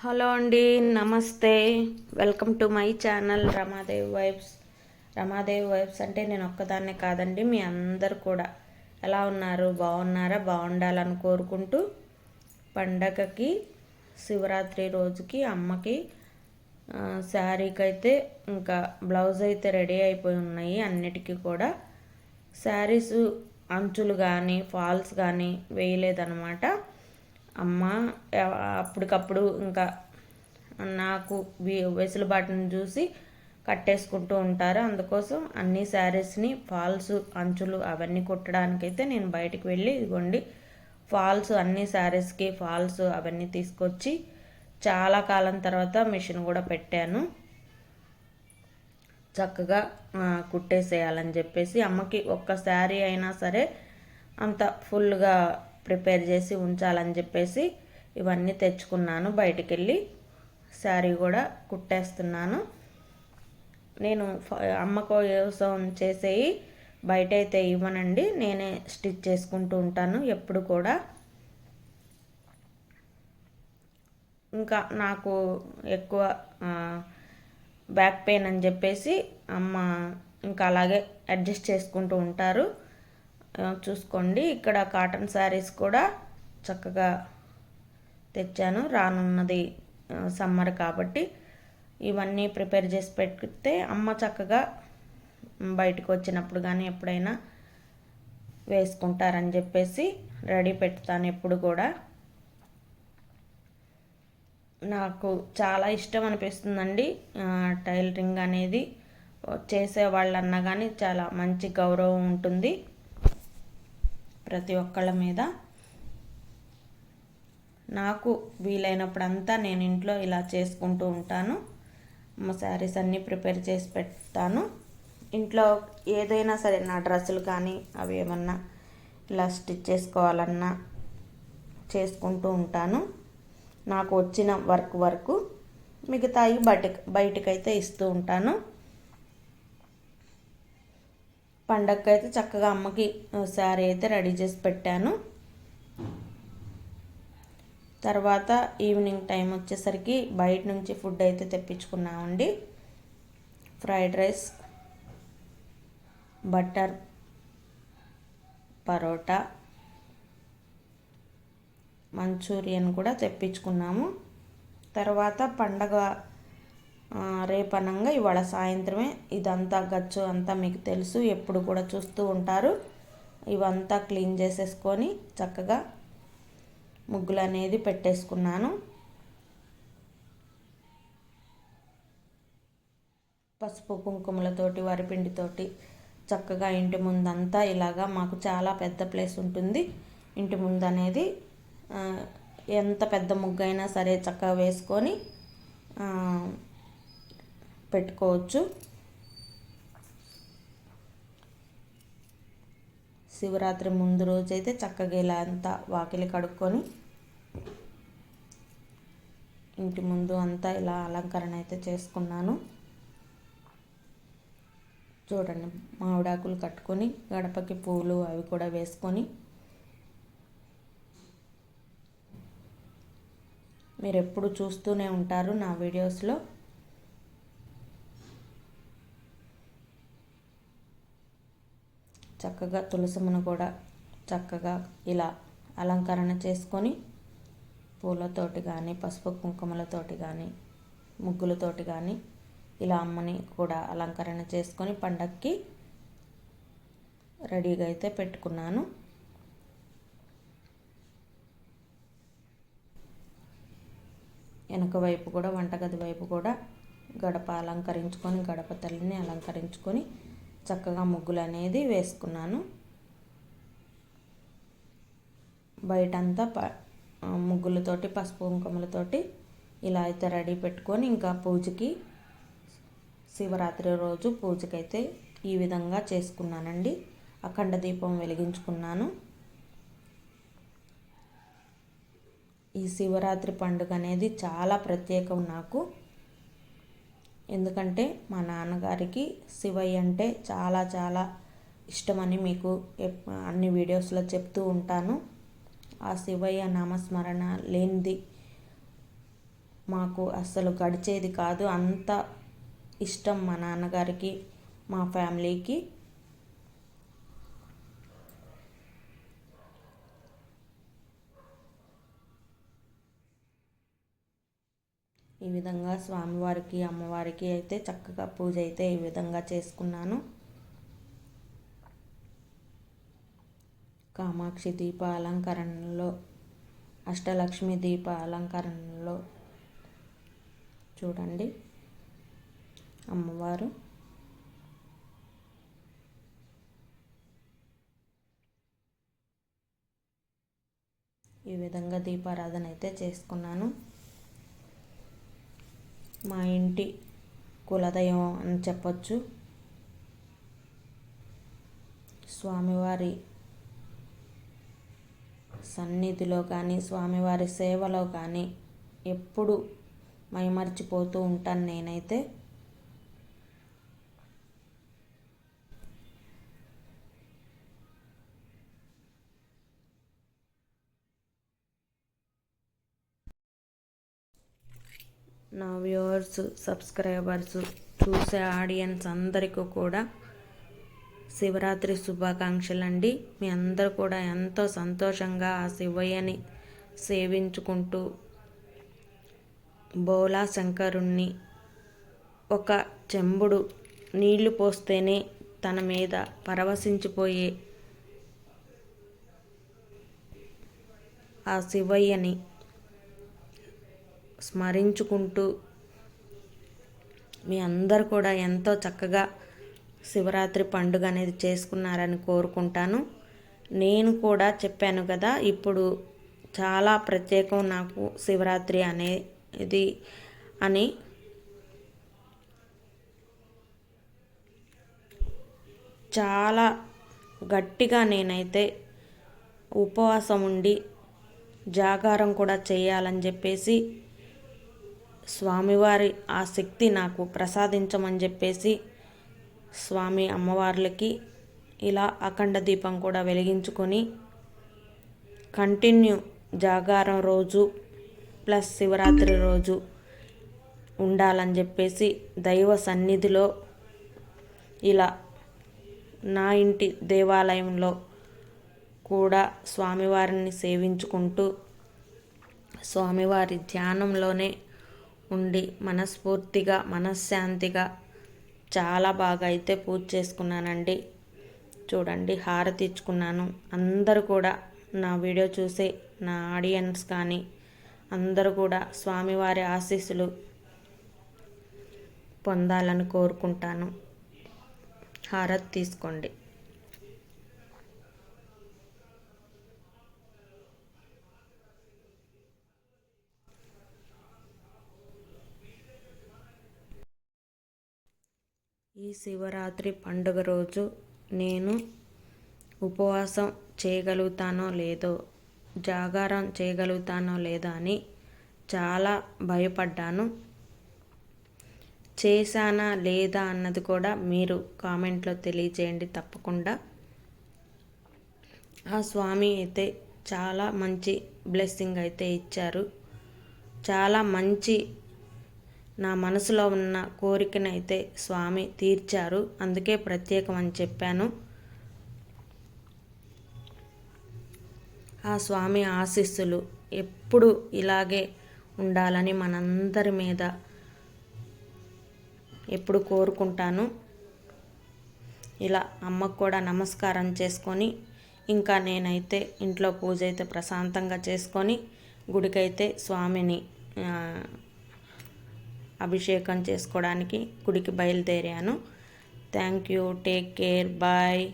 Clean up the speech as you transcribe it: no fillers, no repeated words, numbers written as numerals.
Hello అండి, నమస్తే. Welcome to my channel Ramadevi vibes. Ramadevi vibes అంటే నేను ఒక్కదాన్నే కాదండి, మీ అందరు కూడా ఎలా ఉన్నారు? బాగున్నారా? బాగుండాలని కోరుకుంటూ పండగకి శివరాత్రి రోజుకి అమ్మకి శారీకి అయితే ఇంకా బ్లౌజ్ అయితే రెడీ అయిపోయి ఉన్నాయి. అన్నిటికీ కూడా శారీస్ అంచులు కానీ ఫాల్స్ కానీ వేయలేదన్నమాట. అమ్మ అప్పటికప్పుడు ఇంకా నాకు వెసులుబాటును చూసి కట్టేసుకుంటూ ఉంటారు. అందుకోసం అన్ని శారీస్ని ఫాల్స్ అంచులు అవన్నీ కుట్టడానికైతే నేను బయటికి వెళ్ళి ఇదిగోండి ఫాల్స్ అన్ని శారీస్కి ఫాల్స్ అవన్నీ తీసుకొచ్చి చాలా కాలం తర్వాత మిషన్ కూడా పెట్టాను. చక్కగా కుట్టేసేయాలని చెప్పేసి అమ్మకి ఒక్క శారీ అయినా సరే అంత ఫుల్గా ప్రిపేర్ చేసి ఉంచాలని చెప్పేసి ఇవన్నీ తెచ్చుకున్నాను. బయటికి వెళ్ళి శారీ కూడా కుట్టేస్తున్నాను. నేను అమ్మ కోసం చేసేవి బయట అయితే ఇవ్వనండి, నేనే స్టిచ్ చేసుకుంటూ ఉంటాను ఎప్పుడు కూడా. ఇంకా నాకు ఎక్కువ బ్యాక్ పెయిన్ అని చెప్పేసి అమ్మ ఇంకా అలాగే అడ్జస్ట్ చేసుకుంటూ ఉంటారు. చూసుకోండి, ఇక్కడ కాటన్ శారీస్ కూడా చక్కగా తెచ్చాను. రానున్నది సమ్మర్ కాబట్టి ఇవన్నీ ప్రిపేర్ చేసి పెడితే అమ్మ చక్కగా బయటకు వచ్చినప్పుడు కానీ ఎప్పుడైనా వేసుకుంటారని చెప్పేసి రెడీ పెడతాను ఎప్పుడు కూడా. నాకు చాలా ఇష్టం అనిపిస్తుందండి టైలరింగ్ అనేది. చేసేవాళ్ళన్నా కానీ చాలా మంచి గౌరవం ఉంటుంది ప్రతి ఒక్కళ్ళ మీద. నాకు వీలైనప్పుడంతా నేను ఇంట్లో ఇలా చేసుకుంటూ ఉంటాను. మా శారీస్ అన్నీ ప్రిపేర్ చేసి పెడతాను. ఇంట్లో ఏదైనా సరే నా డ్రెస్సులు కానీ అవి ఏమన్నా ఇలా స్టిచ్ చేసుకోవాలన్నా చేసుకుంటూ ఉంటాను. నాకు వచ్చిన వరకు మిగతాయి బయటకైతే ఇస్తూ ఉంటాను. పండగకైతే చక్కగా అమ్మకి శారీ అయితే రెడీ చేసి పెట్టాను. తర్వాత ఈవినింగ్ టైం వచ్చేసరికి బయట నుంచి ఫుడ్ అయితే తెప్పించుకున్నామండి. Fried rice, butter parotta, Manchurian కూడా తెప్పించుకున్నాము. తర్వాత పండగ రేపనంగా ఇవాళ సాయంత్రమే ఇదంతా గచ్చు అంతా మీకు తెలుసు, ఎప్పుడు కూడా చూస్తూ ఉంటారు. ఇవంతా క్లీన్ చేసేసుకొని చక్కగా ముగ్గులు అనేది పెట్టేసుకున్నాను. పసుపు కుంకుమలతోటి వరిపిండితోటి చక్కగా ఇంటి ముందంతా ఇలాగా మాకు చాలా పెద్ద ప్లేస్ ఉంటుంది. ఇంటి ముందు అనేది ఎంత పెద్ద ముగ్గు అయినా సరే చక్కగా వేసుకొని పెట్టుకోవచ్చు. శివరాత్రి ముందు రోజైతే చక్కగా ఇలా అంతా వాకిలి కడుక్కొని ఇంటి ముందు అంతా ఇలా అలంకరణ అయితే చేసుకున్నాను. చూడండి, మామిడాకులు కట్టుకొని గడపకి పూలు అవి కూడా వేసుకొని మీరు ఎప్పుడు చూస్తూనే ఉంటారు నా వీడియోస్లో. చక్కగా తులసమ్మను కూడా చక్కగా ఇలా అలంకరణ చేసుకొని పూలతోటి కానీ పసుపు కుంకుమలతోటి కానీ ముగ్గులతోటి కానీ ఇలా అమ్మని కూడా అలంకరణ చేసుకొని పండక్కి రెడీగా అయితే పెట్టుకున్నాను. వెనక వైపు కూడా వంటగది వైపు కూడా గడప అలంకరించుకొని గడప తల్లిని అలంకరించుకొని చక్కగా ముగ్గులు అనేది వేసుకున్నాను. బయటంతా ముగ్గులతోటి పసుపు కుంకుమలతోటి ఇలా అయితే రెడీ పెట్టుకొని ఇంకా పూజకి శివరాత్రి రోజు పూజకైతే ఈ విధంగా చేసుకున్నానండి. అఖండ దీపం వెలిగించుకున్నాను. ఈ శివరాత్రి పండుగ అనేది చాలా ప్రత్యేకం నాకు. ఎందుకంటే మా నాన్నగారికి శివయ్య అంటే చాలా చాలా ఇష్టమని మీకు అన్ని వీడియోస్లో చెప్తూ ఉంటాను. ఆ శివయ్య నామస్మరణ లేనిది మాకు అస్సలు గడిచేది కాదు. అంత ఇష్టం మా నాన్నగారికి, మా ఫ్యామిలీకి. ఈ విధంగా స్వామివారికి, అమ్మవారికి అయితే చక్కగా పూజ అయితే ఈ విధంగా చేసుకున్నాను. కామాక్షి దీప అలంకరణలో, అష్టలక్ష్మి దీప అలంకరణలో చూడండి అమ్మవారు. ఈ విధంగా దీపారాధన అయితే చేసుకున్నాను. మా ఇంటి కులదైవం అని చెప్పొచ్చు. స్వామివారి సన్నిధిలో కానీ, స్వామివారి సేవలో కానీ ఎప్పుడు మైమర్చిపోతూ ఉంటాను నేనైతే. నా వ్యూవర్స్, సబ్స్క్రైబర్స్, చూసే ఆడియన్స్ అందరికీ కూడా శివరాత్రి శుభాకాంక్షలు అండి. మీ అందరూ కూడా ఎంతో సంతోషంగా ఆ శివయ్యని సేవించుకుంటూ, బోలా శంకరుణ్ణి ఒక చెంబుడు నీళ్లు పోస్తేనే తన మీద పరవశించిపోయే ఆ శివయ్యని స్మరించుకుంటూ మీ అందరు కూడా ఎంతో చక్కగా శివరాత్రి పండుగ అనేది చేసుకున్నారని కోరుకుంటాను. నేను కూడా చెప్పాను కదా, ఇప్పుడు చాలా ప్రత్యేకం నాకు శివరాత్రి అనేది అని. చాలా గట్టిగా నేనైతే ఉపవాసం ఉండి జాగారం కూడా చేయాలని చెప్పేసి స్వామివారి ఆ శక్తి నాకు ప్రసాదించమని చెప్పేసి స్వామి అమ్మవార్లకి ఇలా అఖండ దీపం కూడా వెలిగించుకొని కంటిన్యూ జాగారం రోజు ప్లస్ శివరాత్రి రోజు ఉండాలని చెప్పేసి దైవ సన్నిధిలో ఇలా నా ఇంటి దేవాలయంలో కూడా స్వామివారిని సేవించుకుంటూ స్వామివారి ధ్యానంలోనే ఉండి మనస్ఫూర్తిగా, మనశ్శాంతిగా చాలా బాగా అయితే పూజ చేసుకున్నానండి. చూడండి, హారతి ఇచ్చుకున్నాను. అందరూ కూడా నా వీడియో చూసే నా ఆడియన్స్ కానీ అందరూ కూడా స్వామివారి ఆశీస్సులు పొందాలని కోరుకుంటాను. హారతి తీసుకోండి. ఈ శివరాత్రి పండుగ రోజు నేను ఉపవాసం చేయగలుగుతానో లేదో, జాగారం చేయగలుగుతానో లేదో అని చాలా భయపడ్డాను. చేశానా లేదా అన్నది కూడా మీరు కామెంట్లో తెలియజేయండి తప్పకుండా. ఆ స్వామి అయితే చాలా మంచి బ్లెస్సింగ్ అయితే ఇచ్చారు. చాలా మంచి, నా మనసులో ఉన్న కోరికనైతే స్వామి తీర్చారు. అందుకే ప్రత్యేకం అని చెప్పాను. ఆ స్వామి ఆశీస్సులు ఎప్పుడు ఇలాగే ఉండాలని మనందరి మీద ఎప్పుడు కోరుకుంటాను. ఇలా అమ్మకు కూడా నమస్కారం చేసుకొని ఇంకా నేనైతే ఇంట్లో పూజ అయితే ప్రశాంతంగా చేసుకొని గుడికైతే స్వామిని అభిషేకం చేసుకోవడానికి గుడికి బయలుదేరాను. Thank you. Take care. Bye.